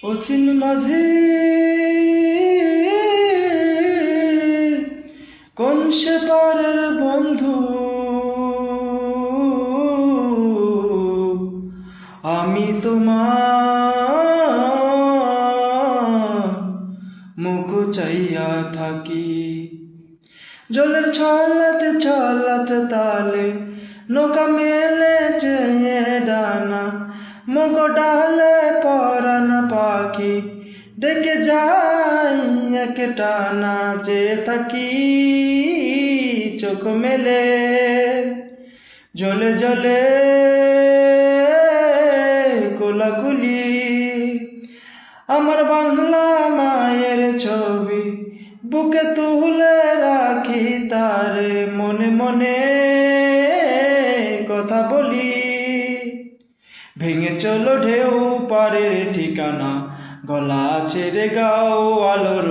অসীন মাঝে কোন সে পারের বন্ধু, আমি তোমার মুখ চাইয়া থাকি। জলের ছলাতে ছলাতে তালে নৌকা মেলে চেয়ে ডানা, মুগ ডালে পরাণ পাখি ডেকে যাই এক টানা। চেয়ে থাকি চোখ মেলে জলে জলে কোলাকুলি, আমার বাংলা মায়ের ছবি বুকে তুলে রাখি তারে, মনে মনে কথা বলি। ভেঙে চলো ঢেউ পারের ঠিকানা, গলা ছেড়ে গাও আলোর